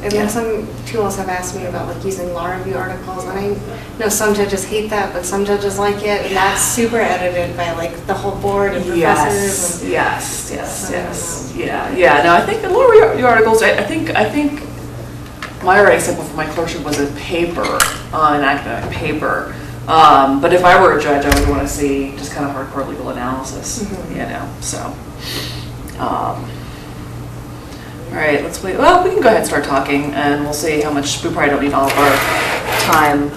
And then some tools have asked me about like using law review articles, and I know some judges hate that, but some judges like it, and that's super edited by like the whole board and professors. Yes. Yeah. No, I think the law review articles. I think my writing sample for my clerkship was a paper, an academic paper. But if I were a judge, I would want to see just kind of hardcore legal analysis. So. All right, let's wait. Well, we can go ahead and start talking, and we'll see how much. We probably don't need all of our time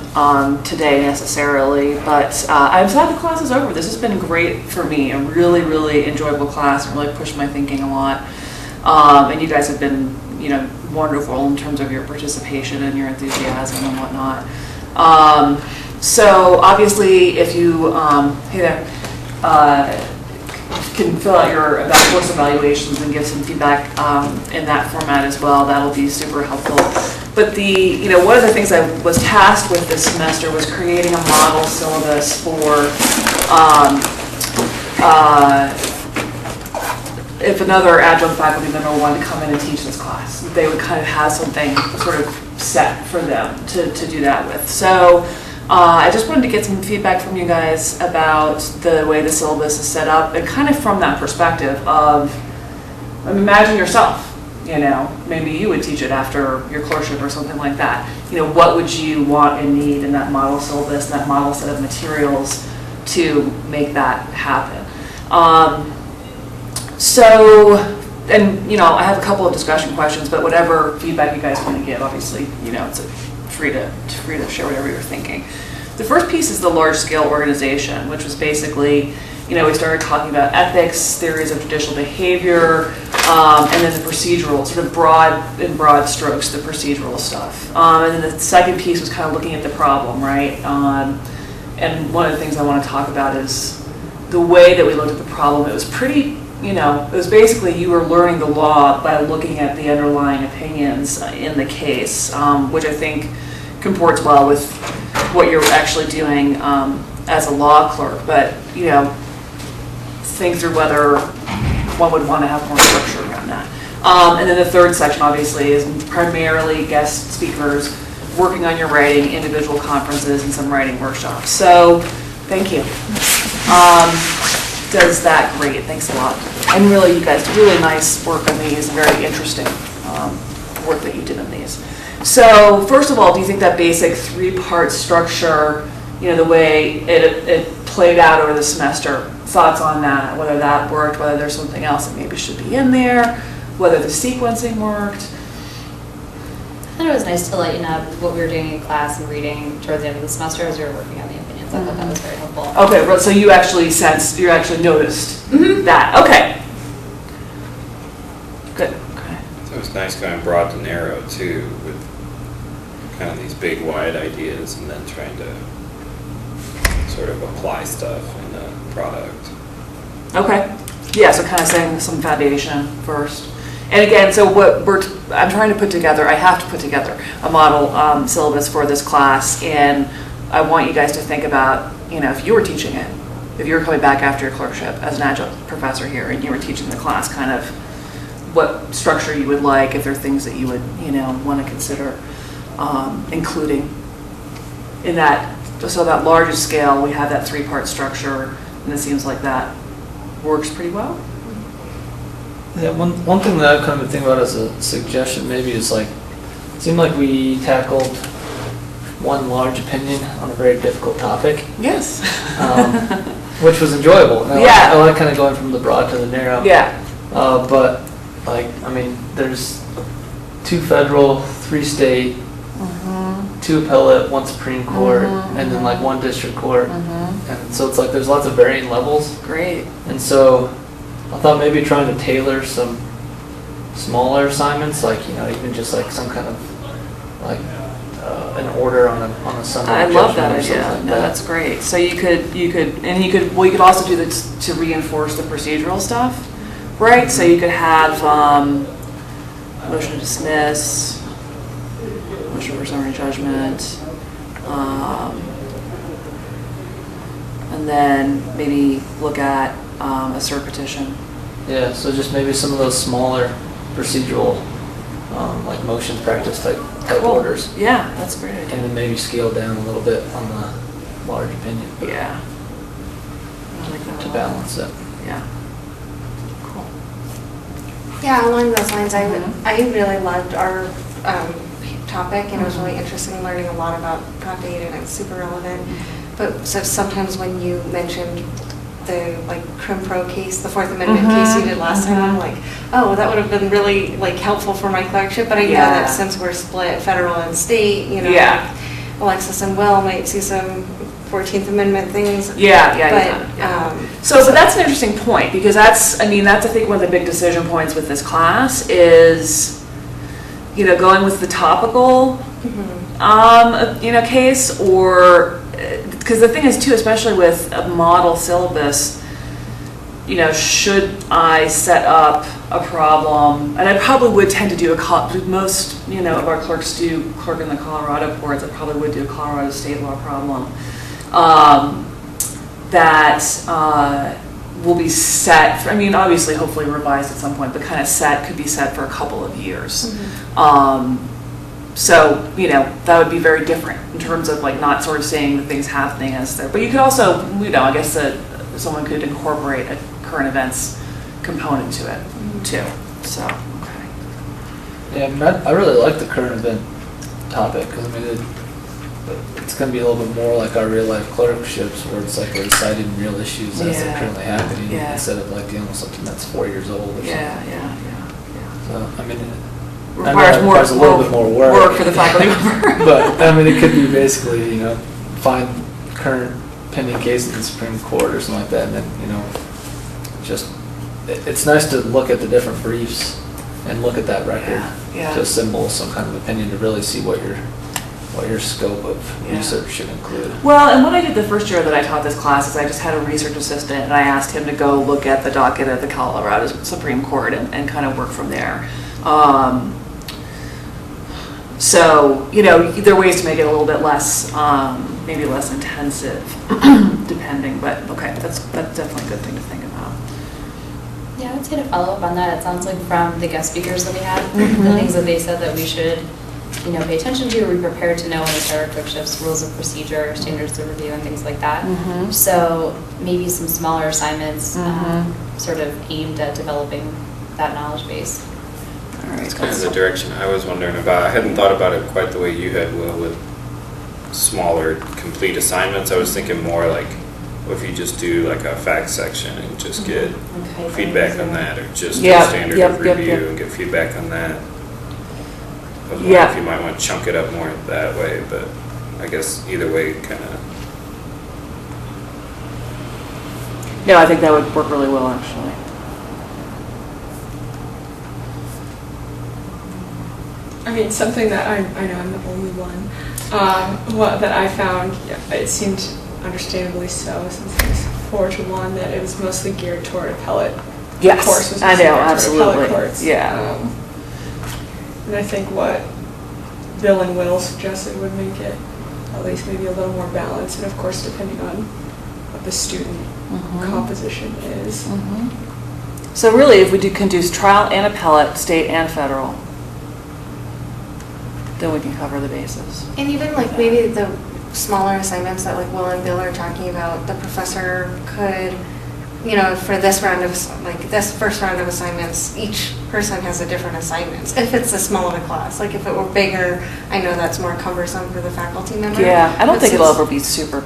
today necessarily, but I'm sad the class is over. This has been great for me. A really, really enjoyable class, and really pushed my thinking a lot. And you guys have been, wonderful in terms of your participation and your enthusiasm and whatnot. So obviously, if you can fill out your course evaluations and give some feedback in that format as well. That'll be super helpful. But one of the things I was tasked with this semester was creating a model syllabus for if another adjunct faculty member wanted to come in and teach this class, they would kind of have something sort of set for them to do that with. So I just wanted to get some feedback from you guys about the way the syllabus is set up, and kind of from that perspective of, imagine yourself, maybe you would teach it after your clerkship or something like that. What would you want and need in that model syllabus, that model set of materials to make that happen? I have a couple of discussion questions, but whatever feedback you guys want to give, obviously, it's free to share whatever you're thinking. The first piece is the large-scale organization, which was basically, we started talking about ethics, theories of judicial behavior, and then the procedural, sort of in broad strokes, the procedural stuff. And then the second piece was kind of looking at the problem, right? And one of the things I want to talk about is the way that we looked at the problem. It was pretty, it was basically you were learning the law by looking at the underlying opinions in the case, which I think comports well with what you're actually doing as a law clerk. But, think through whether one would want to have more structure around that. And then the third section, obviously, is primarily guest speakers working on your writing, individual conferences, and some writing workshops. So, thank you. Does that great. Thanks a lot. And really, you guys did really nice work on these, very interesting work that you did on these. So, first of all, do you think that basic three-part structure, the way it played out over the semester, thoughts on that, whether that worked, whether there's something else that maybe should be in there, whether the sequencing worked? I thought it was nice to lighten up what we were doing in class and reading towards the end of the semester as we were working on the opinions. I thought that was very helpful. Okay, so you actually noticed that. Okay. Good. Okay. So it's nice going broad to narrow too, with kind of these big wide ideas and then trying to sort of apply stuff in the product. Okay. Yeah, so kind of setting some foundation first. And again, so I'm trying to put together, I have to put together a model syllabus for this class, and I want you guys to think about, if you were teaching it, if you were coming back after your clerkship as an adjunct professor here and you were teaching the class, kind of what structure you would like, if there are things that you would, want to consider including in that. So that largest scale, we have that three-part structure, and it seems like that works pretty well. Yeah, one thing that I've come to think about as a suggestion maybe is it seemed like we tackled one large opinion on a very difficult topic. Yes. Which was enjoyable. And I like kind of going from the broad to the narrow. Yeah. But there's 2 federal, 3 state, 2 appellate, 1 Supreme Court, and then 1 district court. And so it's there's lots of varying levels. Great. And so I thought maybe trying to tailor some smaller assignments, even just some kind of an order on a summary. I love that judgment or idea. something No, that's great. So you could also do this to reinforce the procedural stuff, right? So you could have motion to dismiss, motion for summary judgment, and then maybe look at a cert petition. Yeah, so just maybe some of those smaller procedural like motions practice type Cool. orders. Yeah, that's a great idea. And then maybe scale down a little bit on the large opinion. Yeah. I like that a To lot. balance it. Yeah. Cool. Yeah, along those lines, I really loved our topic, and it was really interesting learning a lot about Prop 8, and it's super relevant. But so sometimes when you mentioned the like Crim Pro case, the Fourth Amendment case you did last time, I'm like, oh, that would have been really like helpful for my clerkship. But I know Yeah. that since we're split federal and state, you know, Yeah. Alexis and Will might see some 14th Amendment things. Yeah, But, yeah. But that's an interesting point, because that's I think one of the big decision points with this class is, going with the topical, case, or, because the thing is too, especially with a model syllabus, should I set up a problem, and I probably would tend to do most, of our clerks do clerk in the Colorado courts, I probably would do a Colorado state law problem, that will be set, obviously, hopefully revised at some point, but kind of could be set for a couple of years. So, that would be very different in terms of like not sort of saying the things happening as there. But you could also, I guess that someone could incorporate a current events component to it too. So, okay. Yeah, I really like the current event topic, because it's going to be a little bit more like our real life clerkships, where it's like we're deciding real issues as they're Yeah. currently happening, Yeah. instead of like dealing with something that's 4 years old or something. Yeah. So, I know Requires it more, requires a little bit more work. for the faculty member. But, it could be basically, find current pending cases in the Supreme Court or something like that, and then, it's nice to look at the different briefs and look at that record Yeah. to assemble some kind of opinion to really see what your scope of Yeah. research should include. Well, and what I did the first year that I taught this class is I just had a research assistant, and I asked him to go look at the docket of the Colorado Supreme Court and kind of work from there. So, there are ways to make it a little bit less, maybe less intensive, depending, but okay, that's definitely a good thing to think about. Yeah, I would say to follow up on that, it sounds like from the guest speakers that we had, the things that they said that we should, pay attention to, or be prepared to know when we start our clerkships, rules of procedure, standards of review, and things like that. So maybe some smaller assignments, sort of aimed at developing that knowledge base. All right. That's kind of the direction I was wondering about. I hadn't thought about it quite the way you had, Will, with smaller, complete assignments. I was thinking more like, what if you just do like a fact section and just get feedback on that, or just a standard of review and get feedback on that. I was wondering if you might want to chunk it up more that way, but I guess either way kind of. No, I think that would work really well, actually. Something that I know I'm the only one, that I found, it seemed understandably so, since it was 4-to-1, that it was mostly geared toward appellate. Yes, Course was I know, geared toward absolutely. appellate courts. Yeah. And I think what Bill and Will suggested would make it at least maybe a little more balanced, and of course depending on what the student composition is. So really, if we can do trial and appellate, state and federal, then we can cover the bases. And even like maybe the smaller assignments that like Will and Bill are talking about, the professor could, for this round of, like this first round of assignments, each person has a different assignments. If it's a small of a class, like if it were bigger, I know that's more cumbersome for the faculty member. Yeah, I don't But think it'll since- ever be super,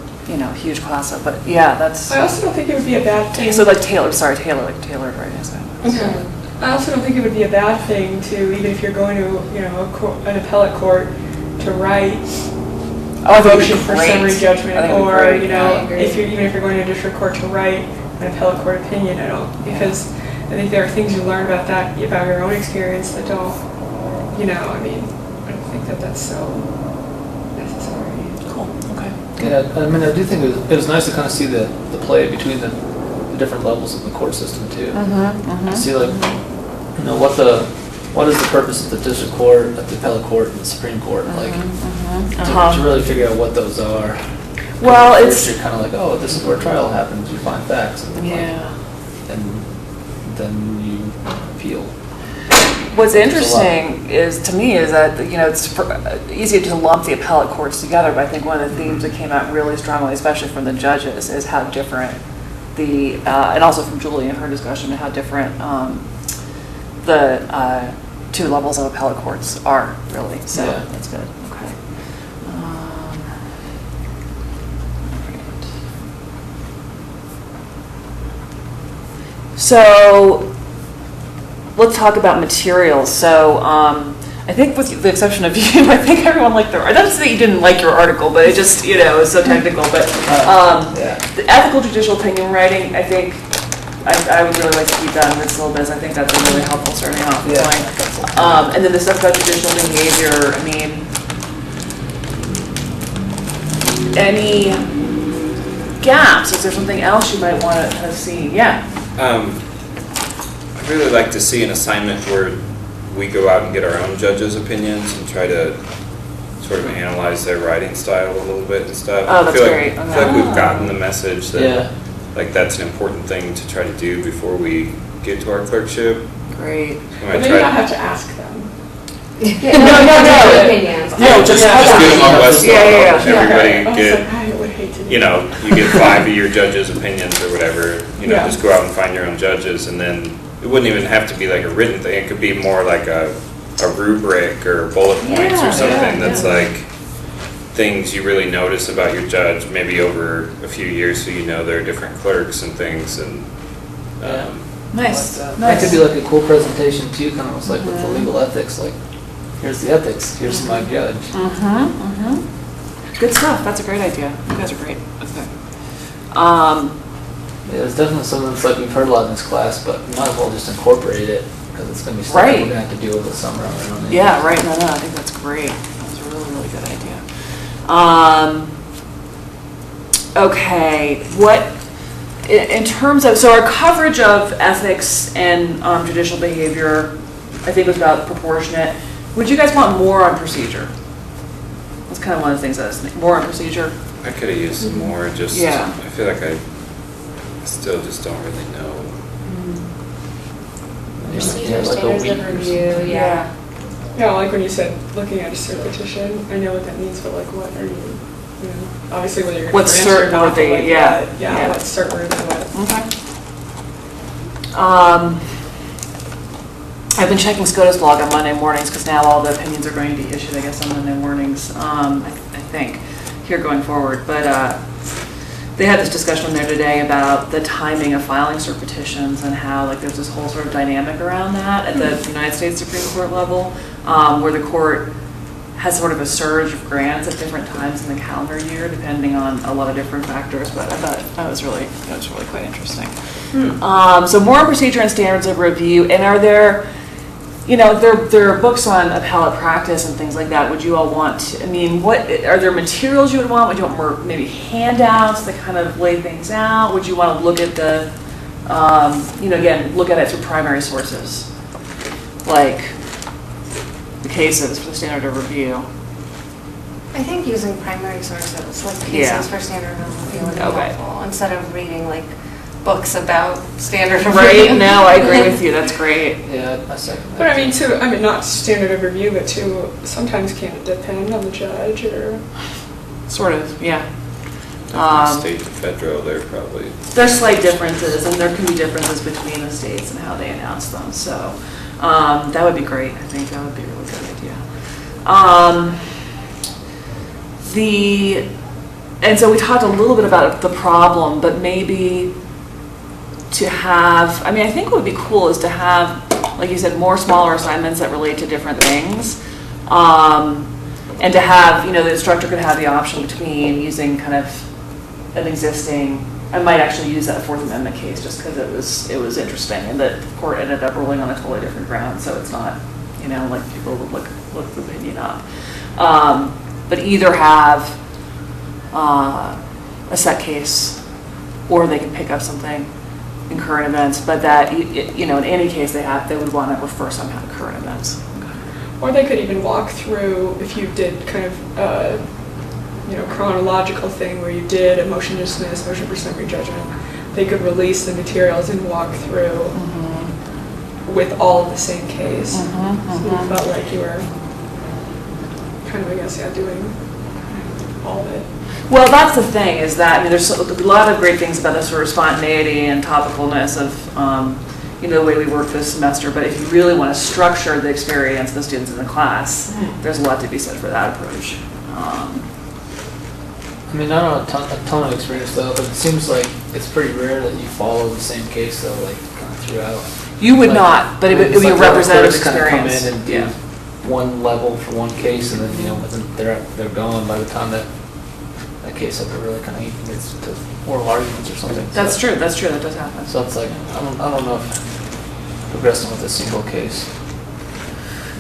huge class up, but yeah, that's. I also don't think it would be a bad thing. So like tailored writing assignments. I also don't think it would be a bad thing to, even if you're going to, an appellate court, to write I a think it'd be motion for great. summary I judgment, think it'd be or, great. I agree. even if you're going to a district court, to write an appellate court opinion. Because I think there are things you learn about your own experience that don't, I don't think that that's so necessary. Cool, okay. Yeah, I do think it was nice to kind of see the play between the different levels of the court system too. See what is the purpose of the district court, at the appellate court, and the Supreme Court, to really figure out what those are. Well, First you're kind of like, oh, this is where trial happens, you find facts, and then you appeal. What's There's a lot. interesting is, to me, is that, it's easy to lump the appellate courts together, but I think one of the themes that came out really strongly, especially from the judges, is how different and also from Julie in her discussion, how different the two levels of appellate courts are, really. So Yeah. that's good. Okay. So let's talk about materials. So I think with the exception of you, I think everyone liked I don't say you didn't like your article, but it just, it was so technical. But Yeah. the ethical judicial opinion writing, I think I would really like to keep that in the syllabus. I think that's a really helpful starting off Yeah. point. And then the stuff about judicial behavior, I mean, any gaps? Is there something else you might want to have seen? Yeah. I'd really like to see an assignment where we go out and get our own judges' opinions and try to sort of analyze their writing style a little bit and stuff. Oh, that's I feel great. like, I feel like we've gotten the message that Yeah. like that's an important thing to try to do before we get to our clerkship. Great. We But might maybe try not to- have to ask them. No. Opinions. No, just Just get them on Westlaw. Yeah. Everybody I was get, like, I would hate to do you know, you get 5 of your judges' opinions or whatever. Yeah. Just go out and find your own judges, and then it wouldn't even have to be like a written thing. It could be more like a rubric or bullet points Yeah, or something yeah. that's like things you really notice about your judge, maybe over a few years, so you know there are different clerks and things, and Nice. That could be like a cool presentation too, kind of almost like with the legal ethics, like, here's the ethics, here's my judge. Good stuff. That's a great idea. You guys are great. Okay. Yeah, it's definitely something that's like we've heard a lot in this class, but we might as well just incorporate it, because it's gonna be stuff Right. we're gonna have to deal with this summer. Yeah, right. No, I think that's great. That's a really, really good idea. Okay, in terms of, so our coverage of ethics and judicial behavior, I think was about proportionate. Would you guys want more on procedure? That's kind of one of the things that I was thinking. More on procedure? I could have used some more. Just Yeah. I feel like I still just don't really know. Procedure, like a standards week of or review, something. yeah. Yeah, like when you said looking at a cert petition, I know what that means, but like what are you know, obviously whether you're going What's to grant cert or not, but worthy, like, yeah. yeah, what's cert worthy, what. Okay. I've been checking SCOTUS blog on Monday mornings because now all the opinions are going to be issued, I guess, on Monday mornings, I think, here going forward. But they had this discussion there today about the timing of filing cert petitions and how like there's this whole sort of dynamic around that at the United States Supreme Court level, where the court has sort of a surge of grants at different times in the calendar year, depending on a lot of different factors. But I thought that was really quite interesting. So more on procedure and standards of review. And are there, there are books on appellate practice and things like that. Would you all want to, I mean, what are there materials you would want? Would you want more maybe handouts that kind of lay things out? Would you want to look at the, again, look at it through primary sources, like the cases for the standard of review? I think using primary sources, like Yeah. cases for standard of review would be Okay. helpful, instead of reading like books about standard of Right? review. No, I agree with you. That's great. Yeah, I second that. But I mean, too, not standard of review, but too, sometimes can it depend on the judge or? Sort of, yeah. State to federal, they're probably. There's slight differences, and there can be differences between the states and how they announce them. So that would be great. I think that would be a really good idea. And so we talked a little bit about the problem, but maybe to have, I mean, I think what would be cool is to have, like you said, more smaller assignments that relate to different things. And to have, the instructor could have the option between using kind of an existing, I might actually use that Fourth Amendment case just because it was interesting, and the court ended up ruling on a totally different ground, so it's not, like people would look the opinion up. But either have a set case, or they can pick up something in current events, but that, in any case they would want to refer somehow to current events. Or they could even walk through, if you did kind of, chronological thing where you did a motion to dismiss, motion for summary judgment, they could release the materials and walk through, with all of the same case. So Mm-hmm. you felt like you were kind of, I guess, yeah, doing all of it. Well, that's the thing, is that, I mean, there's a lot of great things about the sort of spontaneity and topicalness of, the way we work this semester, but if you really want to structure the experience of the students in the class, there's a lot to be said for that approach. I mean, I don't have a ton of experience though, but it seems like it's pretty rare that you follow the same case though, like kind of throughout. You would Like, not, but it would it's be a like the representative clerks kinda experience. Come in and do Yeah. one level for one case, and then they're gone by the time that case up, it really kind of gets to oral arguments or something. That's true, that does happen. So it's like I don't know if progressing with a single case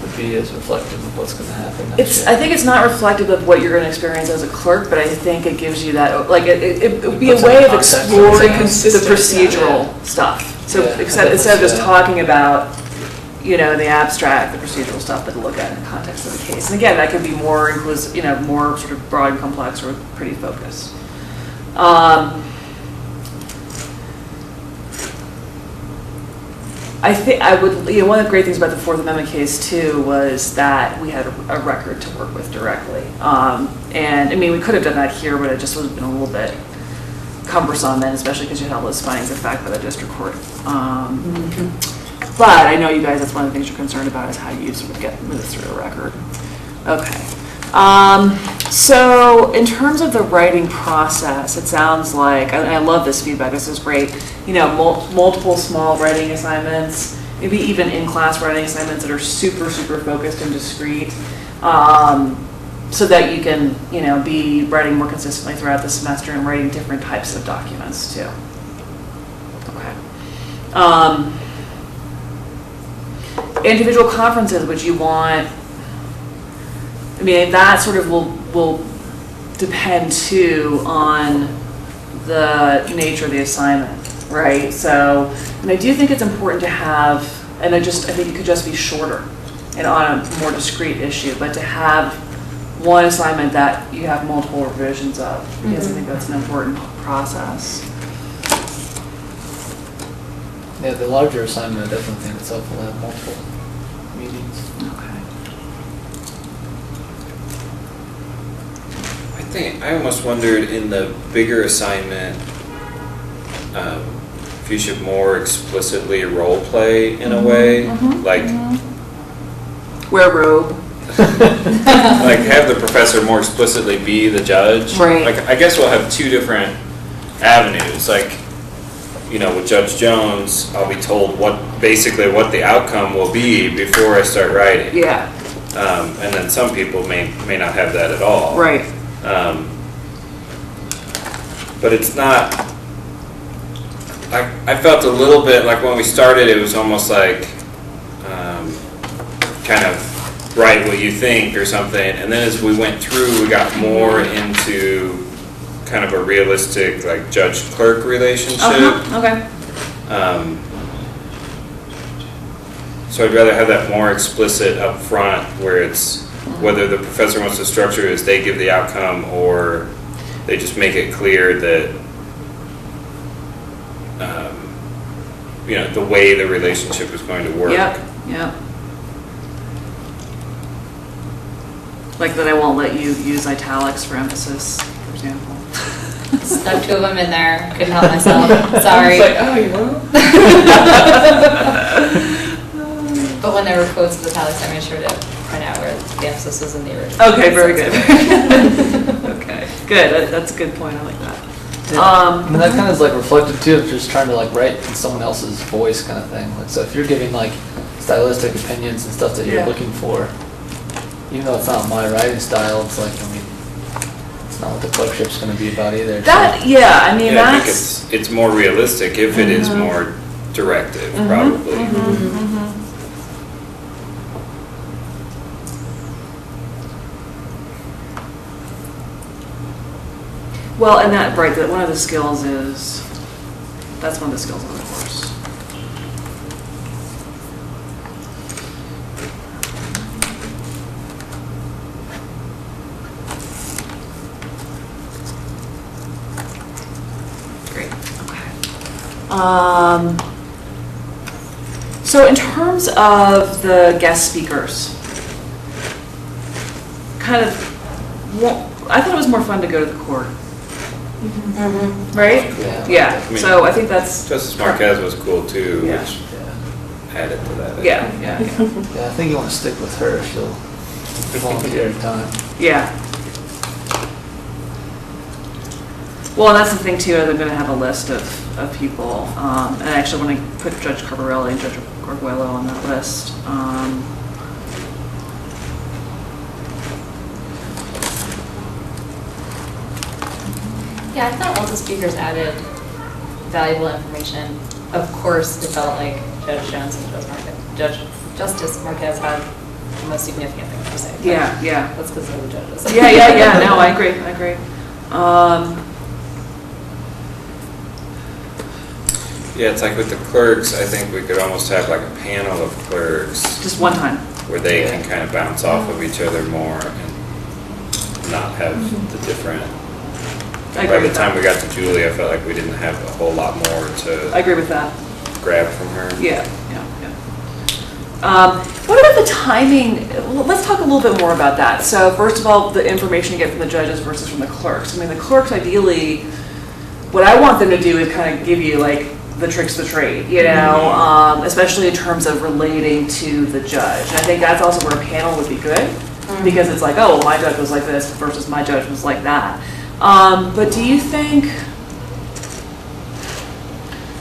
would be as reflective of what's going to happen next year. I think it's not reflective of what you're going to experience as a clerk, but I think it gives you that, like, it would be a Puts it way in of context. exploring It's like the consistent, procedural stuff. So Yeah, instead of just yeah. talking about, the abstract, the procedural stuff, but look at it in the context of the case. And again, that could be more inclusive, more sort of broad and complex, or pretty focused. I think one of the great things about the Fourth Amendment case too was that we had a record to work with directly. And I mean, we could have done that here, but it just would have been a little bit cumbersome, and especially because you had all those findings of fact by the district court. But I know you guys, that's one of the things you're concerned about, is how you sort of get this through a record. Okay. So in terms of the writing process, it sounds like, and I love this feedback, this is great, multiple small writing assignments, maybe even in-class writing assignments that are super, super focused and discrete, so that you can, be writing more consistently throughout the semester and writing different types of documents too. Okay. Individual conferences, which you want, I mean, that sort of will depend too on the nature of the assignment, right? So, and I do think it's important to have, and I think it could just be shorter and on a more discrete issue, but to have one assignment that you have multiple revisions of, because I think that's an important process. Yeah, the larger assignment, I definitely think it's helpful to have multiple meetings. Okay. I almost wondered in the bigger assignment, if you should more explicitly role play in a way, like Wear a robe. like have the professor more explicitly be the judge. Right. Like I guess we'll have two different avenues. Like, with Judge Jones, I'll be told what the outcome will be before I start writing. Yeah. And then some people may not have that at all. Right. But it's not, I felt a little bit like when we started, it was almost like kind of write what you think or something. And then as we went through, we got more into kind of a realistic like judge-clerk relationship. Okay. So I'd rather have that more explicit up front, where it's whether the professor wants to structure it as they give the outcome or they just make it clear that the way the relationship is going to work. Yep. Like that I won't let you use italics for emphasis, for example. Stuck two of them in there, couldn't help myself, sorry. It's like, oh, you won't? But when there were quotes of italics, I made sure to print out where the emphasis was in the original. Okay, very good. Okay, good. That's a good point. I like that. Yeah. I mean, that kind of is like reflective too of just trying to like write in someone else's voice kind of thing. Like, so if you're giving like stylistic opinions and stuff that you're Yeah. looking for, even though it's not my writing style, it's like, I mean, it's not what the clerkship's going to be about either. That, so. yeah, I mean, I think that's. it's more realistic if it is more directive, probably. Well, and that, right, that one of the skills is, that's one of the skills on the course. Great, okay. So in terms of the guest speakers, kind of, I thought it was more fun to go to the court. Right? Yeah. I mean, So I think that's. Justice Marquez was cool too, Yeah. which added to that. I Yeah, think. yeah, Yeah, I think you want to stick with her. She'll volunteer time. yeah. Well, and that's the thing too, is I'm gonna have a list of people, and I actually want to put Judge Carbarelli and Judge Arguello on that list. Yeah, I thought all the speakers added valuable information. Of course, it felt like Judge Jones and Justice Marquez had the most significant thing to say. but Yeah. That's because they're the judges. Yeah, no, I agree. Yeah, it's like with the clerks, I think we could almost have like a panel of clerks Just one time. where they can kind of bounce off of each other more and not have the different. I agree By the with time that. we got to Julie, I felt like we didn't have a whole lot more I to agree with that. grab from her. Yeah. What about the timing? Well, let's talk a little bit more about that. So first of all, the information you get from the judges versus from the clerks. I mean, the clerks ideally, what I want them to do is kind of give you like the tricks of the trade, you know, especially in terms of relating to the judge. And I think that's also where a panel would be good because it's like, oh, well, my judge was like this versus my judge was like that. But do you think,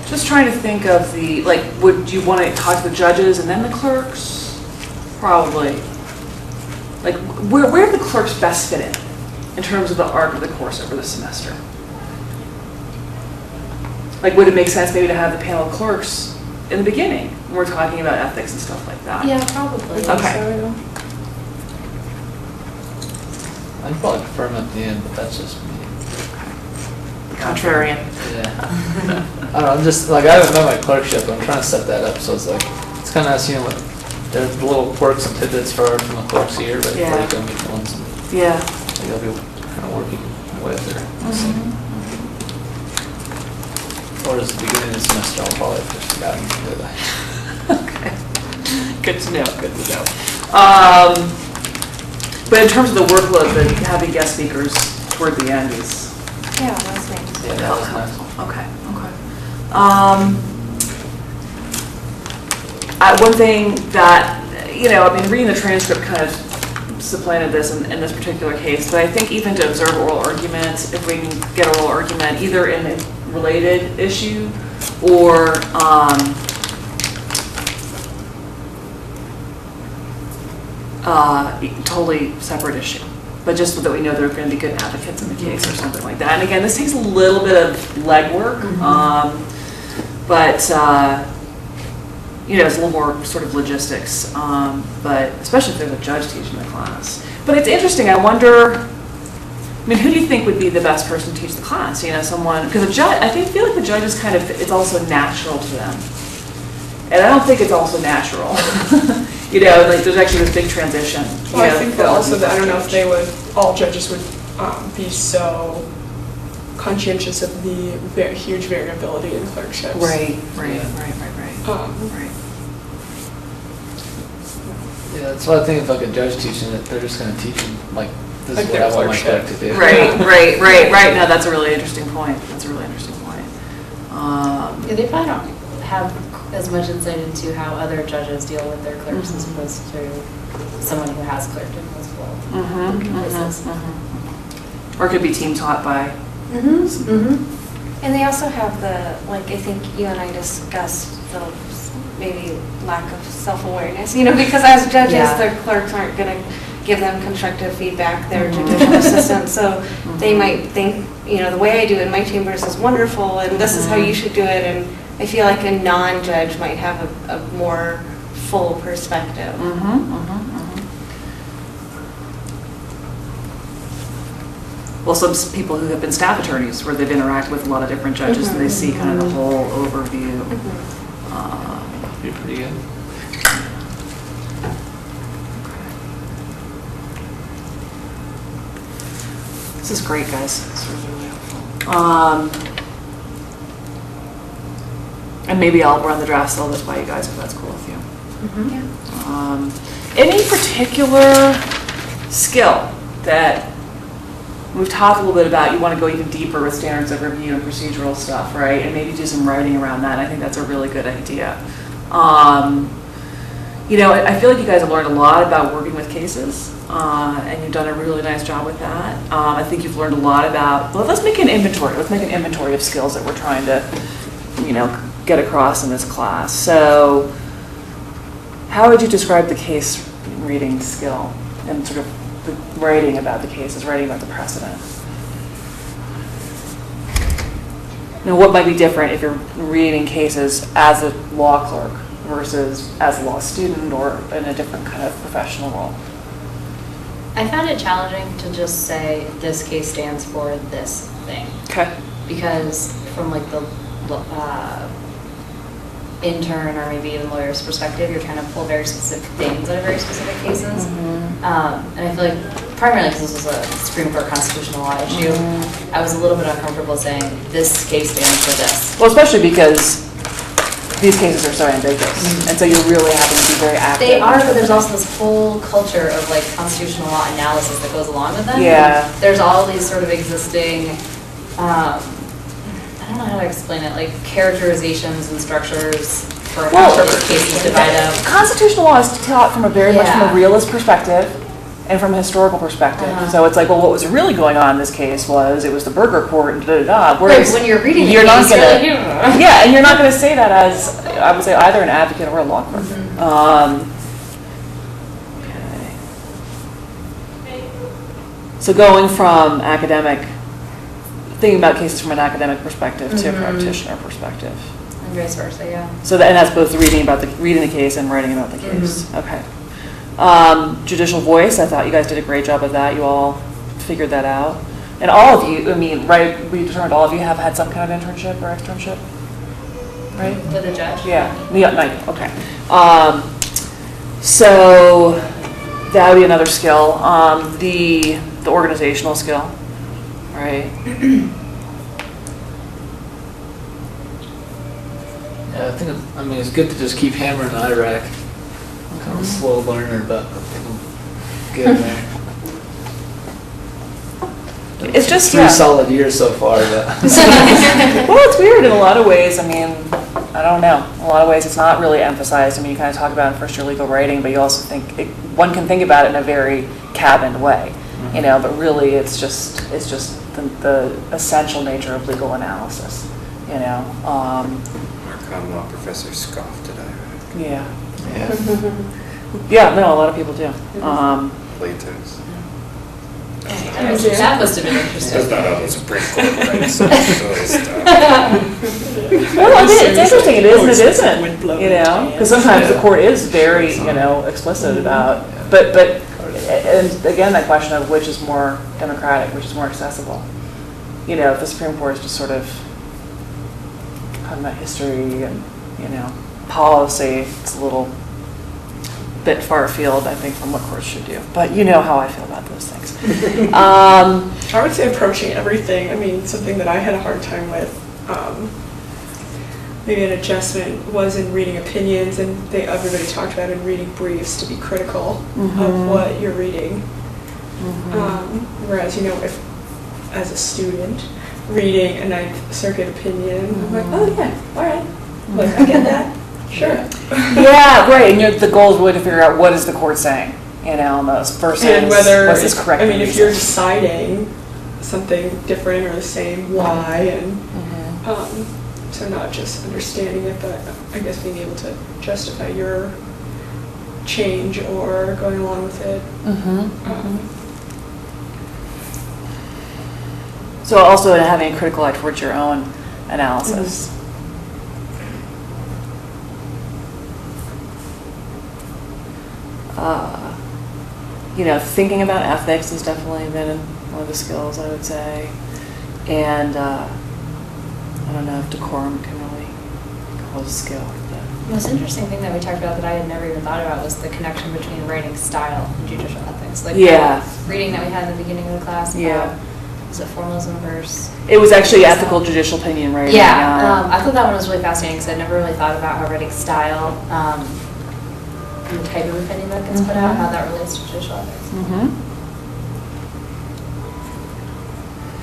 just trying to think of the, like, would you want to talk to the judges and then the clerks? Probably. Like, where do the clerks best fit in terms of the arc of the course over the semester? Like, would it make sense maybe to have the panel of clerks in the beginning when we're talking about ethics and stuff like that? Yeah, probably. Okay. I'd probably prefer them at the end, but that's just me. Contrarian. Yeah. I don't know, I'm just, like, I haven't done my clerkship, I'm trying to set that up, so it's like, it's kind of nice, you know, like, there's little quirks and tidbits from the clerks here, but Yeah. like, gonna be the ones Yeah. that I'll be kind of working with or something. Or as the beginning of the semester, I'll probably have just gotten to it. Okay. Good to know, good to know. But in terms of the workload, then having guest speakers toward the end is. Yeah, that's nice. Yeah, that was nice. Okay. One thing that, you know, I mean, reading the transcript kind of supplanted this in this particular case, but I think even to observe oral arguments, if we can get oral argument either in a related issue or totally separate issue. But just so that we know there are going to be good advocates in the case or something like that. And again, this takes a little bit of legwork, but you know, it's a little more sort of logistics. But especially if there's a judge teaching the class. But it's interesting. I wonder. I mean, who do you think would be the best person to teach the class? You know, someone, because a judge. I feel like the judge is kind of. It's also natural to them, and I don't think it's also natural. You know, like there's actually this big transition. Well, I think that also that I don't know if they would, all judges would be so conscientious of the huge variability in clerkships. Right. Right. Right. Yeah, that's why I think if like a judge teaching it, they're just gonna teach them, like, this Like is what their I want my clerkship. clerk to do. Right. No, that's a really interesting point. Yeah, they probably don't have as much insight into how other judges deal with their clerks as opposed to someone who has clerked in multiple places. Or it could be team taught by. And they also have the, like, I think you and I discussed the maybe lack of self-awareness, you know, because as judges, Yeah. their clerks aren't going to give them constructive feedback, their judicial assistants, so they might think, you know, the way I do it in my chambers is wonderful, and this is how you should do it, and I feel like a non-judge might have a more full perspective. Well, some people who have been staff attorneys where they've interacted with a lot of different judges and they see kind of the whole overview. Be pretty good. This is great, guys. This is really helpful. And maybe I'll run the draft syllabus by you guys if that's cool with you. Any particular skill that we've talked a little bit about, you want to go even deeper with standards of review and procedural stuff, right? And maybe do some writing around that. I think that's a really good idea. You know, I feel like you guys have learned a lot about working with cases, and you've done a really nice job with that. I think you've learned a lot about, well, let's make an inventory. Let's make an inventory of skills that we're trying to, you know, get across in this class. So how would you describe the case reading skill and sort of the writing about the cases, writing about the precedent? Now, what might be different if you're reading cases as a law clerk versus as a law student or in a different kind of professional role? I found it challenging to just say this case stands for this thing. Okay. Because from like the intern or maybe even lawyer's perspective, you're trying to pull very specific things out of very specific cases. And I feel like primarily because this was a Supreme Court constitutional law issue, I was a little bit uncomfortable saying this case stands for this. Well, especially because these cases are so ambiguous, and so you're really having to be very active. They are, but there's also this whole culture of like constitutional law analysis that goes along with them. Yeah. There's all these sort of existing, I don't know how to explain it, like characterizations and structures for how cases divide up. Constitutional law is taught from a very much from a realist perspective and from a historical perspective. So it's like, well, what was really going on in this case was it was the Burger Court and da-da-da. Whereas when you're reading you're not case, gonna, you're like, yeah, and you're not going to say that as, I would say, either an advocate or a law clerk. Okay. So going from academic, thinking about cases from an academic perspective to a practitioner perspective. And vice versa, yeah. So that, and that's both reading the case and writing about the case. Okay. Judicial voice, I thought you guys did a great job of that. You all figured that out. And all of you, I mean, right, we determined all of you have had some kind of internship or externship, right? With a judge? Yeah, okay. So that would be another skill. The organizational skill, right? Yeah, I think it's good to just keep hammering IRAC. I'm kind of a slow learner, but I think I'm getting there. It's just 3 solid years so far, but well, it's weird in a lot of ways. I mean, I don't know. In a lot of ways, it's not really emphasized. I mean, you kind of talk about it in first year legal writing, but you also think one can think about it in a very cabined way, you know. But really, it's just the essential nature of legal analysis, you know. Our common law professor scoffed at IRAC. Yeah. Yeah. No, a lot of people do. Plato's. That must have been interesting. That's not on the Supreme Court, right? So Well, it's interesting. It is and it isn't, you know, because sometimes the court is very, you know, explicit about, but and again, that question of which is more democratic, which is more accessible. You know, if the Supreme Court is just sort of talking about history and, you know, policy, it's a little bit far afield, I think, from what courts should do. But you know how I feel about those things. I would say approaching everything. I mean, something that I had a hard time with, maybe an adjustment, was in reading opinions, and everybody talked about in reading briefs to be critical of what you're reading. Whereas, you know, if as a student reading a Ninth Circuit opinion, I'm like, oh yeah, all right, look, I get that. Sure. Yeah, right. And the goal is really to figure out what is the court saying, you know, almost versus And whether, what's this correct. I mean, if you're deciding something different or the same, why, and so not just understanding it, but I guess being able to justify your change or going along with it. So also having a critical eye towards your own analysis. You know, thinking about ethics has definitely been one of the skills, I would say. And I don't know if decorum can really call a skill. But. The most interesting thing that we talked about that I had never even thought about was the connection between writing style and judicial ethics. Like the reading that we had in the beginning of the class about is it formalism versus? It was actually ethical judicial opinion writing. Yeah, I thought that one was really fascinating because I'd never really thought about how writing style and the type of opinion that gets put out, how that relates to judicial ethics.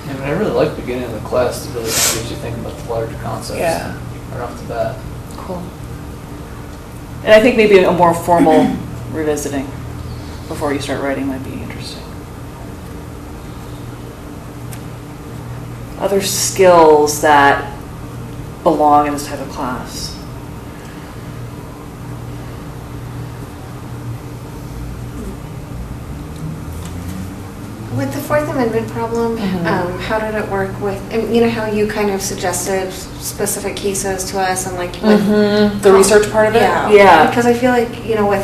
I mean, I really like the beginning of the class to really kind of get you thinking about the larger concepts. Yeah. Right off the bat. Cool. And I think maybe a more formal revisiting before you start writing might be interesting. Other skills that belong in this type of class. With the Fourth Amendment problem, how did it work with, and you know how you kind of suggested specific cases to us and like with The research part of it? Yeah. Because I feel like, you know, with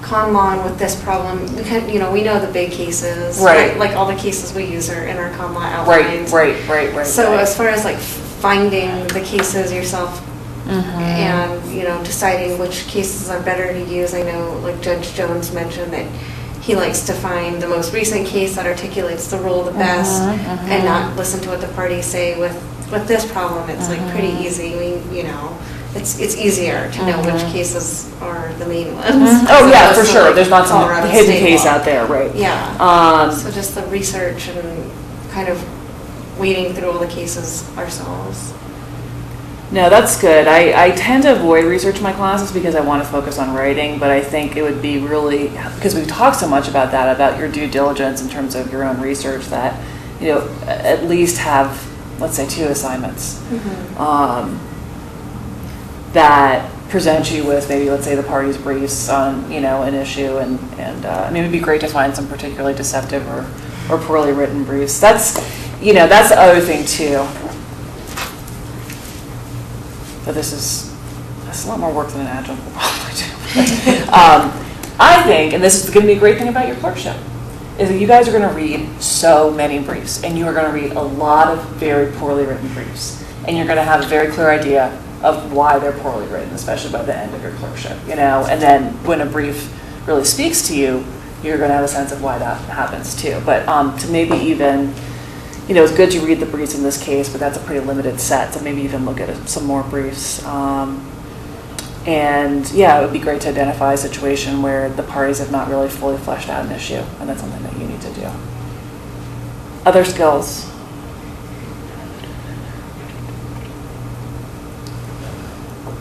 con law and with this problem, we can, you know, we know the big cases. Right. Like all the cases we use are in our con law outlines. Right. So as far as like finding the cases yourself and, you know, deciding which cases are better to use, I know like Judge Jones mentioned that he likes to find the most recent case that articulates the rule the best and not listen to what the parties say. With this problem, it's like pretty easy. You know, it's easier to know which cases are the main ones. Oh yeah, As for opposed to, sure. like, There's not some Colorado hidden state case law. out there, right? Yeah. So just the research and kind of wading through all the cases ourselves. No, that's good. I tend to avoid research in my classes because I want to focus on writing, but I think it would be really, because we've talked so much about that, about your due diligence in terms of your own research, that, you know, at least have, let's say, 2 assignments that present you with maybe, let's say, the parties' briefs on, you know, an issue, and I mean, it'd be great to find some particularly deceptive or poorly written briefs. That's, you know, that's the other thing too. But this is a lot more work than an adjunct will probably do. I think, and this is going to be a great thing about your clerkship, is that you guys are going to read so many briefs, and you are going to read a lot of very poorly written briefs, and you're going to have a very clear idea of why they're poorly written, especially by the end of your clerkship, you know. And then when a brief really speaks to you, you're going to have a sense of why that happens too. But to maybe even, you know, it's good to read the briefs in this case, but that's a pretty limited set, so maybe even look at some more briefs. And yeah, it would be great to identify a situation where the parties have not really fully fleshed out an issue, and that's something that you need to do. Other skills.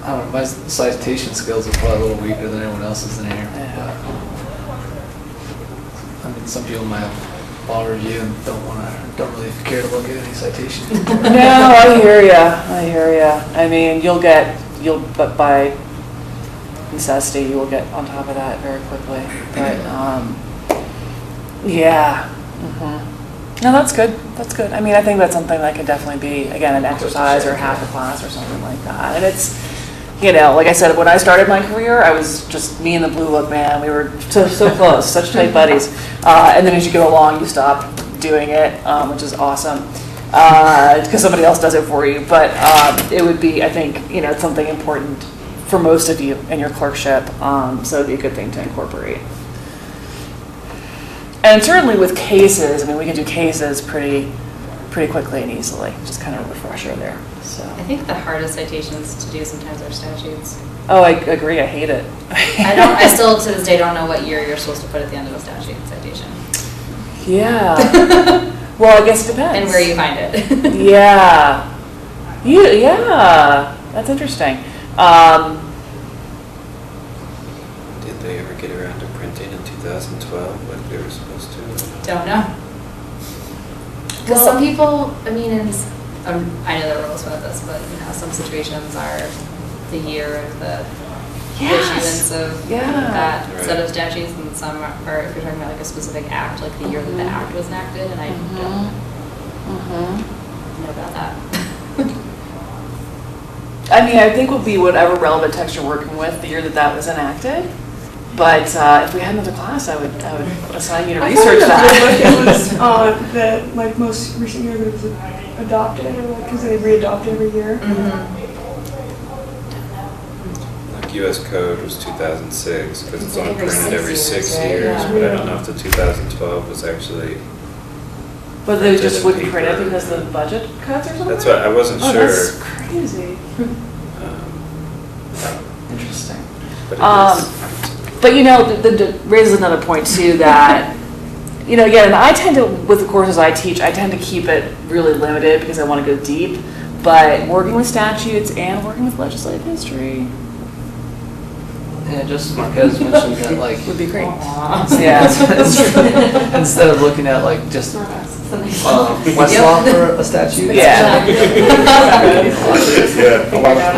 I don't know, my citation skills are probably a little weaker than anyone else's in here. Yeah. I mean, some people might have law review and don't really care to look at any citations. No, I hear ya. I mean, but by necessity, you will get on top of that very quickly. But, yeah. No, that's good. I mean, I think that's something that could definitely be, again, an exercise or half a class or something like that. And it's, you know, like I said, when I started my career, I was just me and the blue book man. We were so close, such tight buddies. And then as you go along, you stop doing it, which is awesome, because somebody else does it for you. But it would be, I think, you know, it's something important for most of you in your clerkship, so it'd be a good thing to incorporate. And certainly with cases, I mean, we can do cases pretty quickly and easily. Just kind of a refresher there. So I think the hardest citations to do sometimes are statutes. Oh, I agree. I hate it. I still to this day don't know what year you're supposed to put at the end of a statute citation. Yeah. Well, I guess it depends. And where you find it. Yeah. Yeah. That's interesting. Did they ever get around to printing in 2012 like they were supposed to? Don't know. Because some people, I mean, I know there are rules about this, but you know, some situations are the year of the issuance of that set of statutes, and some are, if you're talking about like a specific act, like the year that the act was enacted, and I don't know about that. I mean, I think would be whatever relevant text you're working with the year that was enacted. But if we had another class, I would assign you to research that. It was the like most recent year that it was adopted, because they re-adopt every year. Like U.S. Code was 2006 because it's only Every printed 6 every years, 6 right? years, Yeah. but I don't know if the 2012 was actually But they just Didn't wouldn't keep print it her- because of the budget cuts or something? That's what, I wasn't Oh, sure. that's crazy. Interesting. But it is. But the raises another point too that, again, and I tend to, with the courses I teach, I tend to keep it really limited because I want to go deep. But working with statutes and working with legislative history Yeah, just because mentioned that like, would be great. yeah, instead of looking at like just Westlaw for a statute. Yeah. Yeah. A lot of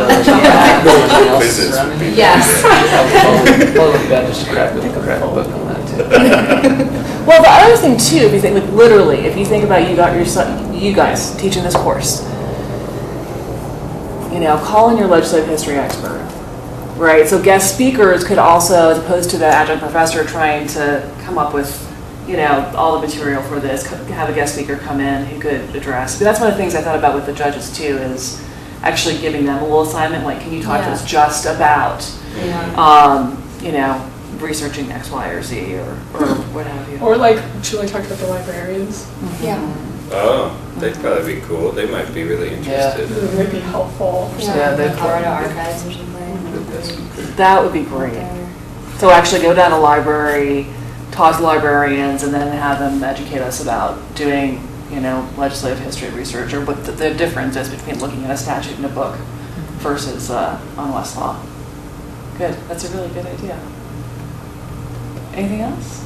the Business would be- Yes. Probably bad just to crack a book on that too. Well, the other thing too, if you think, like literally, if you think about you guys teaching this course, call in your legislative history expert, right? So guest speakers could also, as opposed to the adjunct professor trying to come up with, all the material for this, have a guest speaker come in who could address. But that's one of the things I thought about with the judges too, is actually giving them a little assignment, like, can you talk to us just about, researching X, Y, or Z, or what have you. Or like Julie talked about the librarians. Yeah. Oh, they'd probably be cool. They might be really interested. It would be helpful. Yeah, they Colorado Archives or something. That would be great. So actually go down to library, talk to librarians, and then have them educate us about doing, legislative history research, or what the difference is between looking at a statute in a book versus on Westlaw. Good. That's a really good idea. Anything else?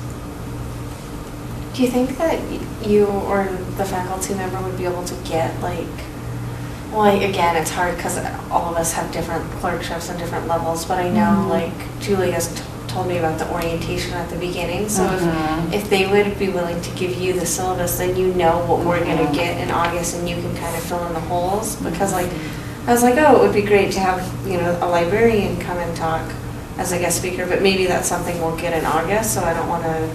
Do you think that you or the faculty member would be able to get again, it's hard because all of us have different clerkships and different levels, but I know Julie has told me about the orientation at the beginning, so if they would be willing to give you the syllabus, then you know what we're going to get in August and you can kind of fill in the holes, because I was like, oh, it would be great to have, a librarian come and talk as a guest speaker, but maybe that's something we'll get in August, so I don't want to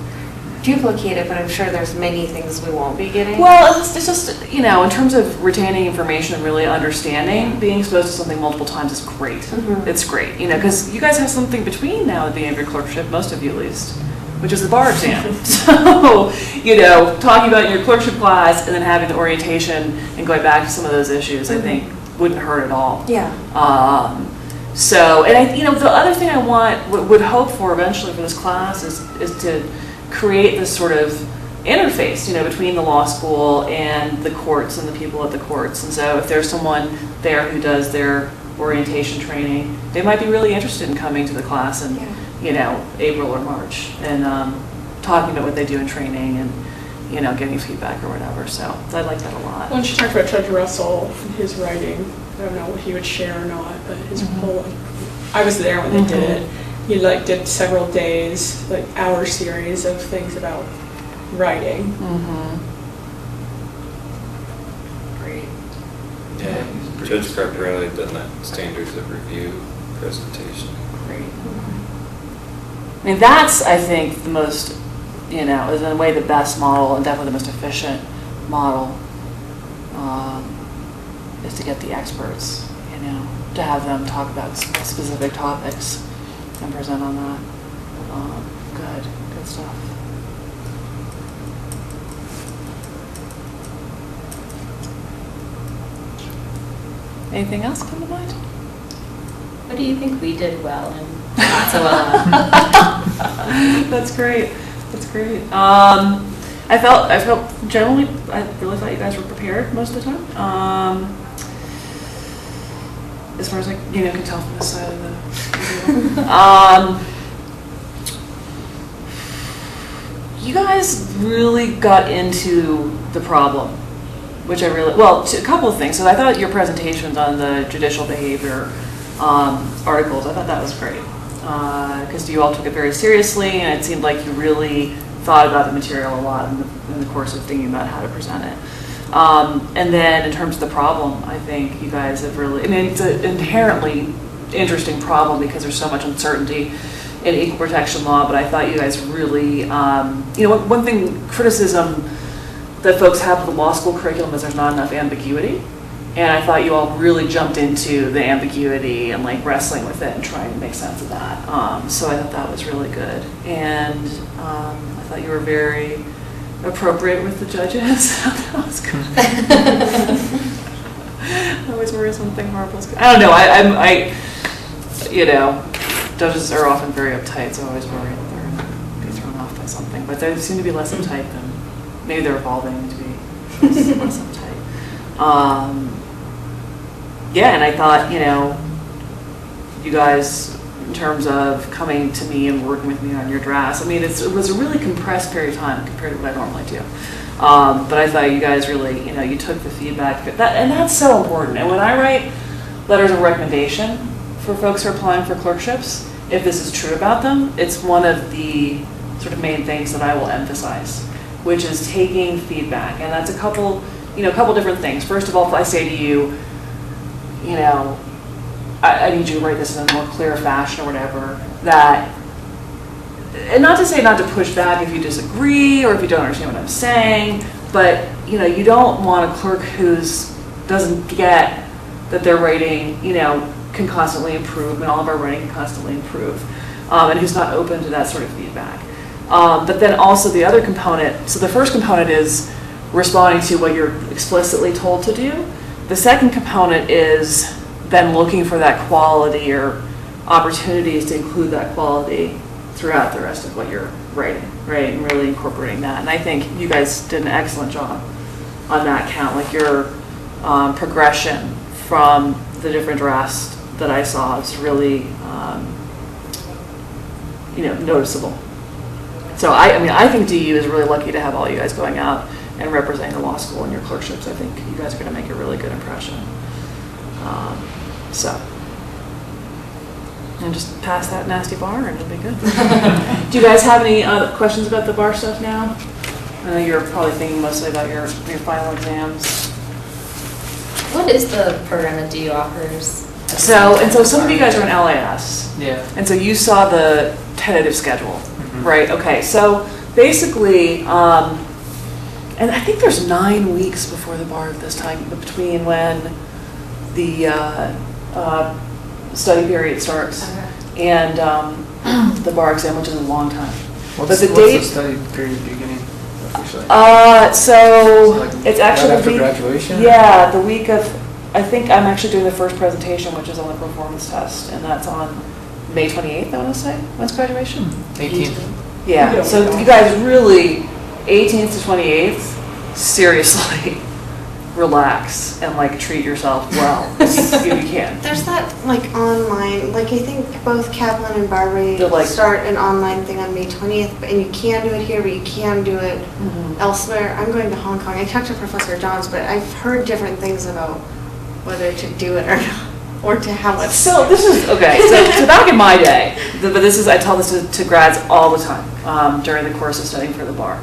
duplicate it, but I'm sure there's many things we won't be getting. Well, it's just, in terms of retaining information and really understanding, being exposed to something multiple times is great. It's great, because you guys have something between now and the end of your clerkship, most of you at least, which is the bar exam. So, talking about your clerkship class and then having the orientation and going back to some of those issues, I think wouldn't hurt at all. Yeah. So, and the other thing I would hope for eventually for this class is to create this sort of interface, between the law school and the courts and the people at the courts. And so if there's someone there who does their orientation training, they might be really interested in coming to the class in, April or March and talking about what they do in training and, getting feedback or whatever. So I like that a lot. When she talked about Judge Russell and his writing, I don't know what he would share or not, but his whole, I was there when they did it. He did several days, hour series of things about writing. Great. Yeah, Judge Carparelli done that standards of review presentation. Great. I mean, that's, I think, the most, is in a way the best model and definitely the most efficient model, is to get the experts, to have them talk about specific topics and present on that. Good stuff. Anything else come to mind? What do you think we did well and not so well? That's great. That's great. I felt generally, I really thought you guys were prepared most of the time. As far as I can tell from this side of the video. You guys really got into the problem, which I really, a couple of things. So I thought your presentations on the judicial behavior articles, I thought that was great. Because you all took it very seriously, and it seemed like you really thought about the material a lot in the course of thinking about how to present it. And then in terms of the problem, I think you guys have really, it's an inherently interesting problem because there's so much uncertainty in equal protection law, but I thought you guys really, one thing, criticism that folks have of the law school curriculum is there's not enough ambiguity. And I thought you all really jumped into the ambiguity and wrestling with it and trying to make sense of that. So I thought that was really good. And I thought you were very appropriate with the judges. That was good. I always worry something horrible is good. I don't know. I you know, judges are often very uptight, so I always worry that they're going to be thrown off by something. But they seem to be less uptight than, maybe they're evolving to be less uptight. Yeah, and I thought, you know, you guys, in terms of coming to me and working with me on your drafts, I mean, it was a really compressed period of time compared to what I normally do. But I thought you guys really, you know, you took the feedback, and that's so important. And when I write letters of recommendation for folks who are applying for clerkships, if this is true about them, it's one of the sort of main things that I will emphasize, which is taking feedback. And that's a couple different things. First of all, if I say to you, you know, I need you to write this in a more clear fashion or whatever, that, and not to say not to push back if you disagree or if you don't understand what I'm saying, but, you know, you don't want a clerk doesn't get that their writing, you know, can constantly improve, and all of our writing can constantly improve, and who's not open to that sort of feedback. But then also the other component, so the first component is responding to what you're explicitly told to do. The second component is then looking for that quality or opportunities to include that quality throughout the rest of what you're writing, right? And really incorporating that. And I think you guys did an excellent job on that count. Like your progression from the different drafts that I saw is really, you know, noticeable. So I think DU is really lucky to have all you guys going out and representing the law school in your clerkships. I think you guys are going to make a really good impression. And just pass that nasty bar and it'll be good. Do you guys have any questions about the bar stuff now? I know you're probably thinking mostly about your final exams. What is the program that DU offers? So some of you guys are in LAS. Yeah. And so you saw the tentative schedule, right? Okay, so basically, and I think there's 9 weeks before the bar this time, between when the study period starts and the bar exam, which is a long time. What's the the study period beginning officially? So like it's actually right after the week, graduation? Yeah, the week of, I think I'm actually doing the first presentation, which is on the performance test, and that's on May 28th, I want to say. When's graduation? 18th. Yeah, so you guys really, 18th to 28th, seriously relax and like treat yourself well if you can. There's that like online, like I think both Kaplan and Barbary They're like- start an online thing on May 20th, and you can do it here, but you can do it elsewhere. I'm going to Hong Kong. I talked to Professor Johns, but I've heard different things about whether to do it or not, or to how it's. So this is, okay, so back in my day, but this is, I tell this to grads all the time during the course of studying for the bar.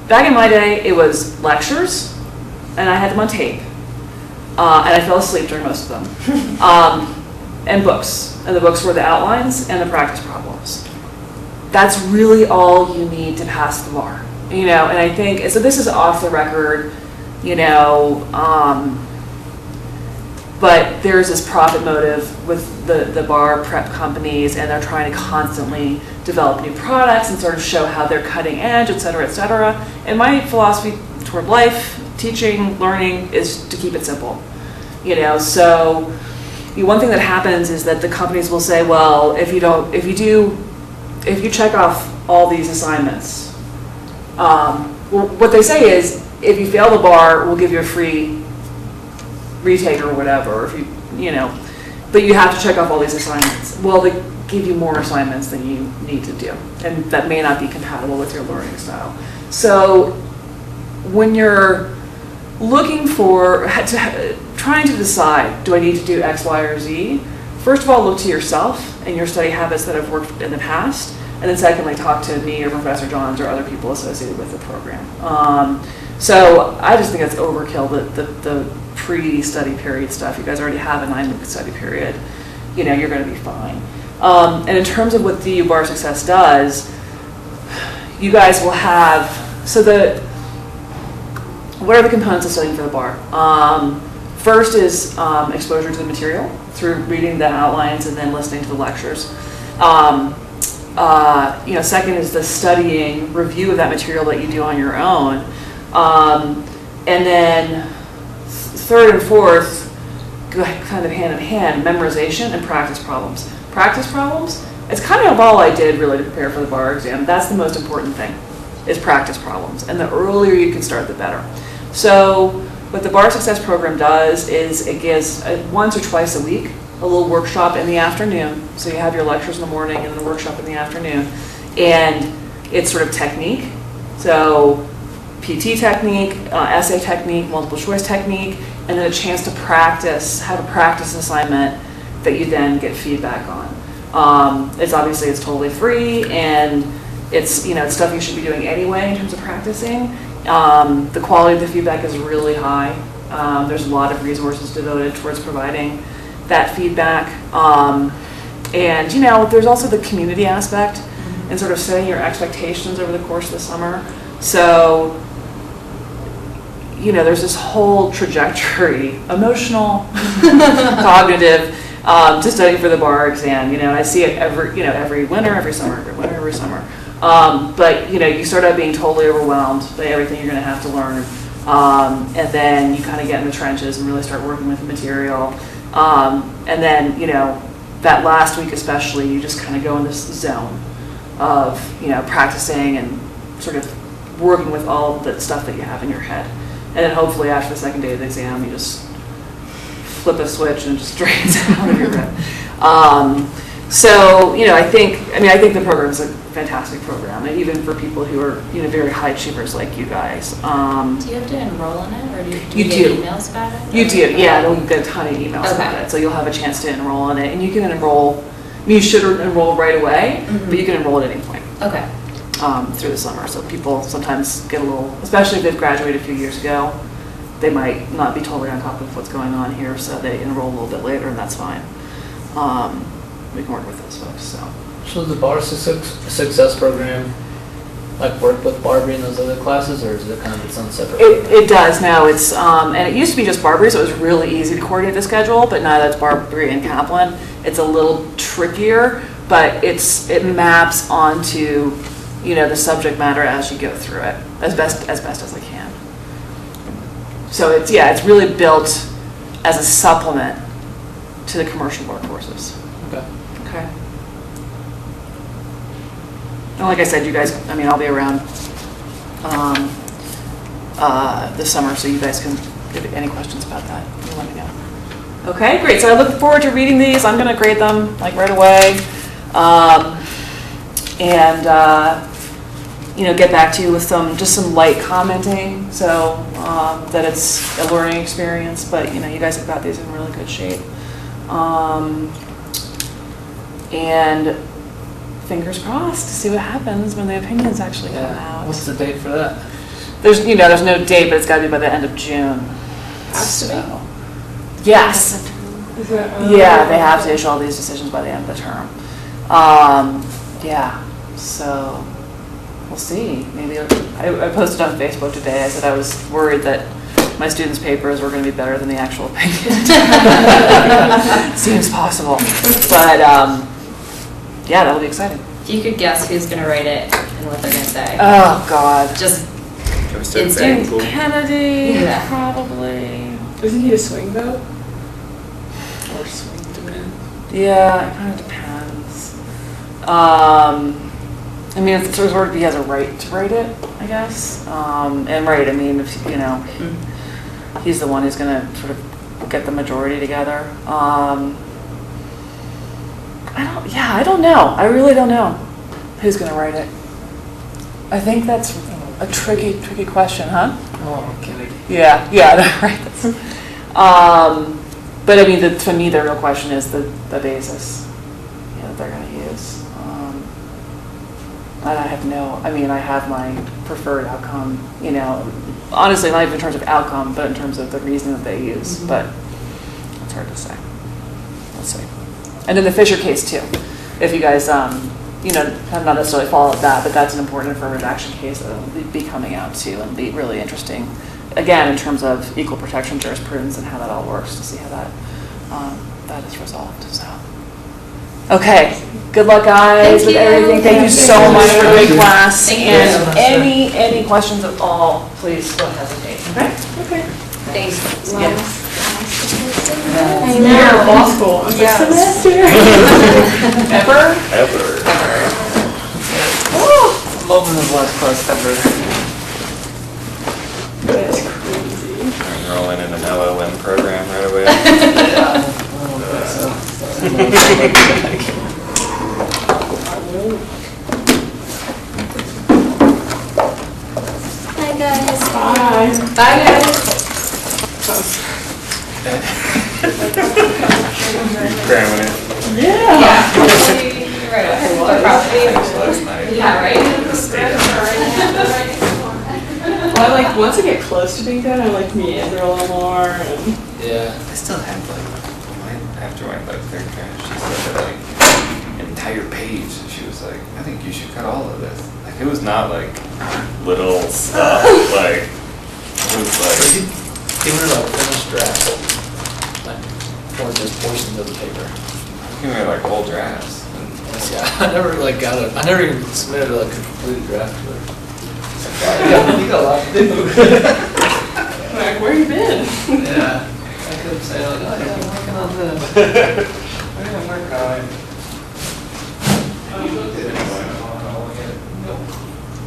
Back in my day, it was lectures, and I had them on tape, and I fell asleep during most of them, and books. And the books were the outlines and the practice problems. That's really all you need to pass the bar, you know, and I think, so this is off the record, you know, but there's this profit motive with the bar prep companies, and they're trying to constantly develop new products and sort of show how they're cutting edge, et cetera, et cetera. And my philosophy toward life, teaching, learning, is to keep it simple. You know, so one thing that happens is that the companies will say, well, if you check off all these assignments, well, what they say is, if you fail the bar, we'll give you a free retake or whatever, or if you know, but you have to check off all these assignments. Well, they give you more assignments than you need to do, and that may not be compatible with your learning style. So when you're looking for, trying to decide, do I need to do X, Y, or Z? First of all, look to yourself and your study habits that have worked in the past, and then secondly, talk to me or Professor Johns or other people associated with the program. So I just think it's overkill, the pre-study period stuff. You guys already have a 9-week study period. You know, you're going to be fine. And in terms of what DU Bar Success does, you guys will have, what are the components of studying for the bar? First is exposure to the material through reading the outlines and then listening to the lectures. second is the studying, review of that material that you do on your own. And then third and fourth, go kind of hand in hand, memorization and practice problems. Practice problems, it's kind of all I did really to prepare for the bar exam. That's the most important thing, is practice problems. And the earlier you can start, the better. So what the Bar Success Program does is it gives once or twice a week a little workshop in the afternoon. So you have your lectures in the morning and then the workshop in the afternoon. And it's sort of technique. So PT technique, essay technique, multiple choice technique, and then a chance to practice, have a practice assignment that you then get feedback on. It's totally free, and it's it's stuff you should be doing anyway in terms of practicing. The quality of the feedback is really high. There's a lot of resources devoted towards providing that feedback. And there's also the community aspect and sort of setting your expectations over the course of the summer. So there's this whole trajectory, emotional, cognitive, to studying for the bar exam. I see it every winter, every summer, every winter, every summer. But you start out being totally overwhelmed by everything you're going to have to learn, and then you kind of get in the trenches and really start working with the material. And then that last week especially, you just kind of go in this zone of practicing and sort of working with all the stuff that you have in your head. And then hopefully after the second day of the exam, you just flip a switch and it just drains out of your head. So I think the program is a fantastic program, and even for people who are very high achievers like you guys. Do you have to enroll in it, or do you get do. emails about it? You do, yeah. You'll get a ton of emails about it, so you'll have a chance to enroll in it, and you can enroll. You should enroll right away, but you can enroll at any point. Okay. Through the summer, so people sometimes get a little, especially if they've graduated a few years ago, they might not be totally on top of what's going on here, so they enroll a little bit later, and that's fine. We can work with those folks. So the Bar Success Program work with Barbary and those other classes, or is it kind of its own separate program? It does now. It's and it used to be just Barbary, so it was really easy to coordinate the schedule, but now that's Barbary and Kaplan. It's a little trickier, but it maps onto the subject matter as you go through it as best as I can. So it's really built as a supplement to the commercial bar courses. Okay. And like I said, you guys, I'll be around this summer, so you guys can, if any questions about that, you let me know. Okay, great. So I look forward to reading these. I'm going to grade them right away. Get back to you with some light commenting, so that it's a learning experience. But you guys have got these in really good shape. And fingers crossed to see what happens when the opinions actually come out. What's the date for that? There's no date, but it's got to be by the end of June. Has to be? Yes. Is that, Yeah, they have to issue all these decisions by the end of the term. So we'll see. Maybe I posted on Facebook today. I said I was worried that my students' papers were going to be better than the actual opinion. Seems possible, but that'll be exciting. If you could guess who's going to write it and what they're going to say. Oh God. Just Instant. Kennedy, Yeah. probably. Isn't he a swing vote? Or swing Depends. Yeah, it kind of depends. It's sort of he has a right to write it, I guess. And right, if he's the one who's going to sort of get the majority together. I don't know. I really don't know who's going to write it. I think that's a tricky question, huh? Oh, Kennedy. Yeah, right. But to me, the real question is the basis that they're going to use. And I have my preferred outcome, honestly, not even in terms of outcome, but in terms of the reason that they use. Mm-hmm. But it's hard to say. We'll see. And then the Fisher case, too. If you guys, have not necessarily followed that, but that's an important affirmative action case that will be coming out, too, and be really interesting, again, in terms of equal protection jurisprudence and how that all works, to see how that is resolved. So Okay, good luck, guys, Thank with you. everything. Thank you so much for a great class. Thank And you. any questions at all, please don't hesitate, okay? Okay. Thanks. Yeah. I know. Law school. I'm like, semester. Ever? Ever. I'm loving this last class ever. That's crazy. Enrolling in an LLM program right away. Yeah. I don't think Hi, guys. Bye. Bye, guys. Cramming it. Yeah. Right away. Last night. Yeah, right? Well, I like, once I get close to being done, I like meander a little more and. Yeah. I still have after my third crash, she said that like an entire page. She was like, I think you should cut all of this. Like it was not like little stuff. Like it was like Give her like finished draft, like, or just portions of the paper. give me like whole drafts. And Yeah, I never like got it. I never even submitted like a complete draft to her. Yeah, you got a lot to do. Like, where you been? Yeah, I could say like, oh yeah, I'm working on this. I'm working on it.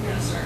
Yes, sir.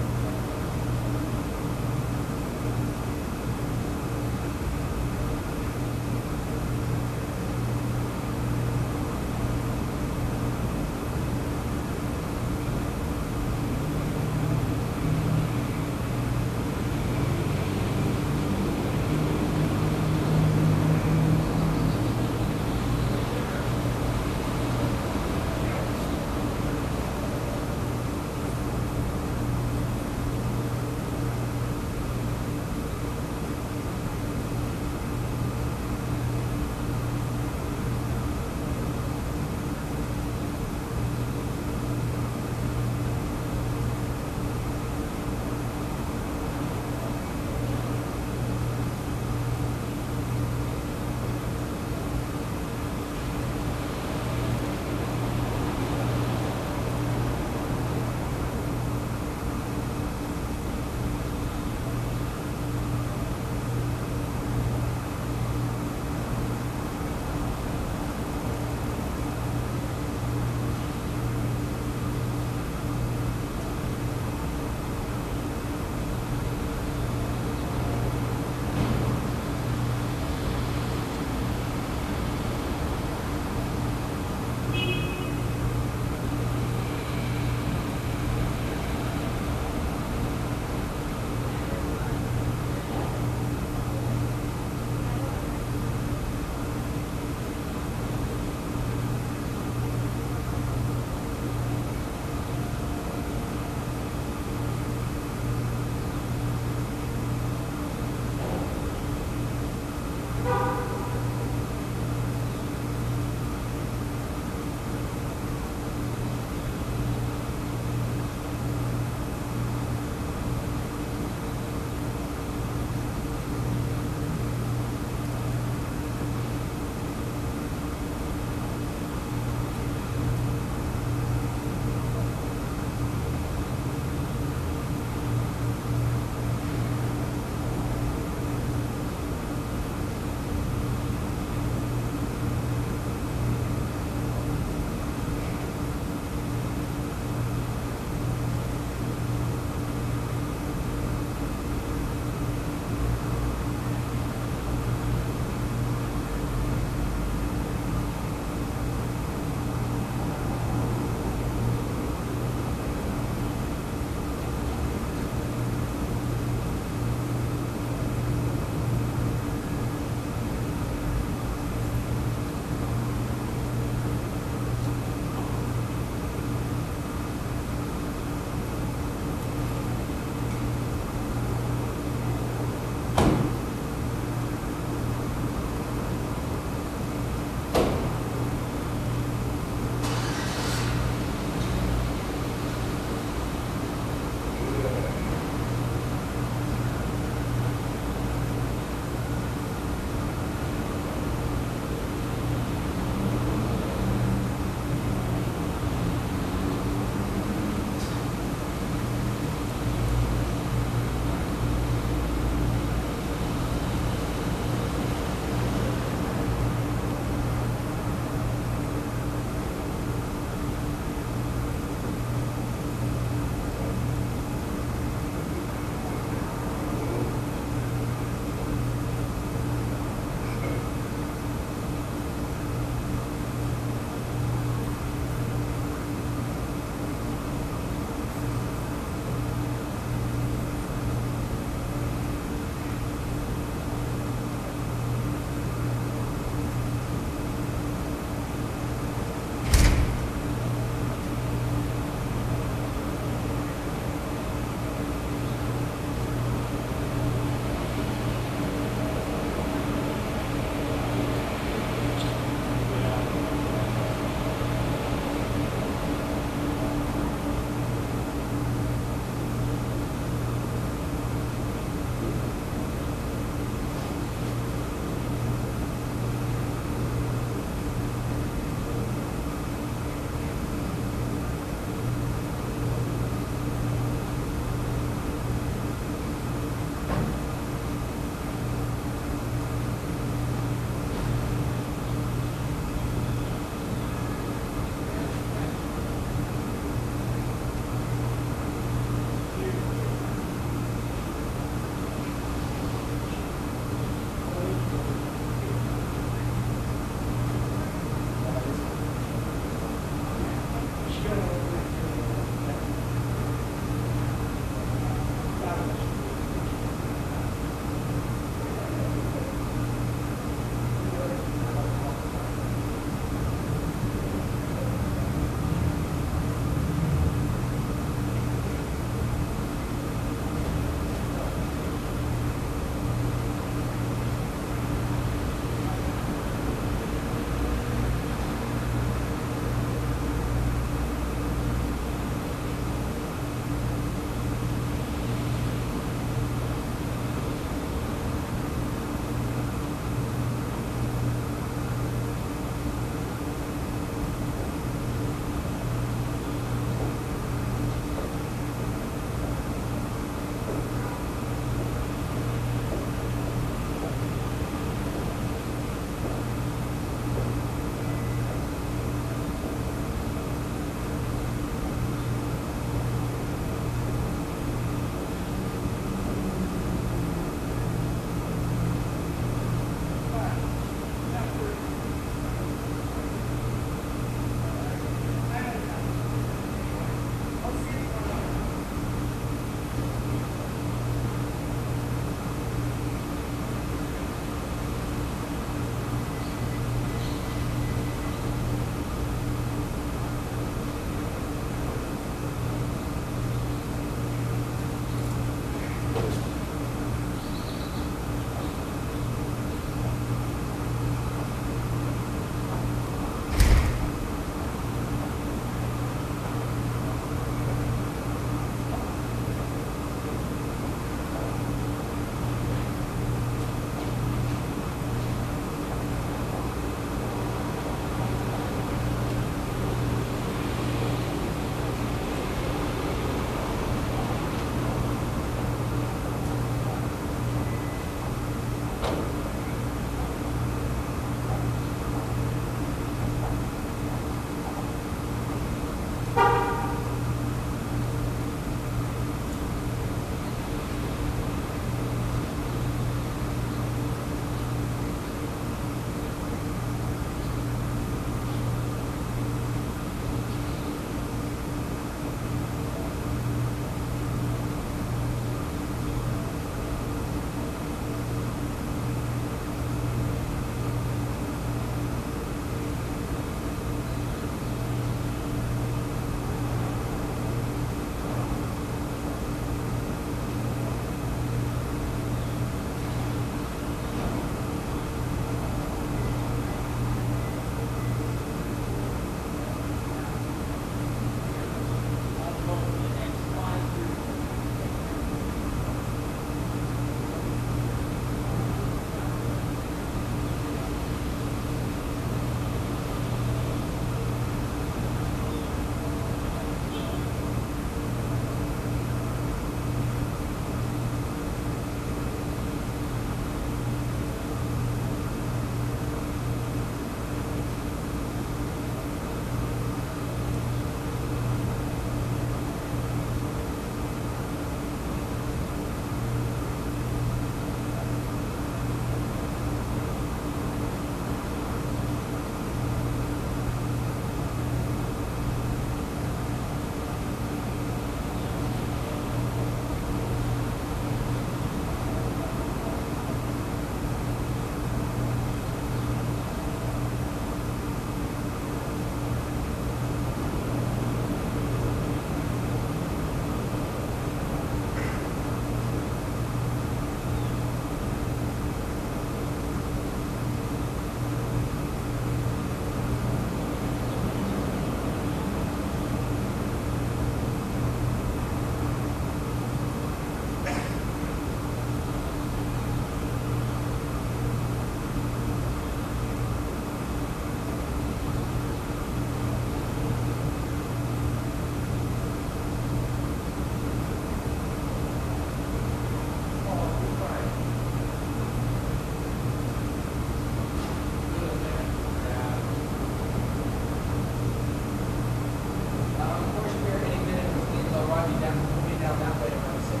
I'll be down that way around 6.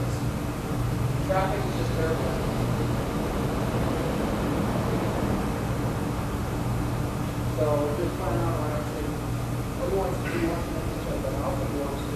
Traffic is just terrible. So just find out, actually, what he wants to do, he wants to make this like an alpha, he wants to,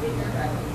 Speaker,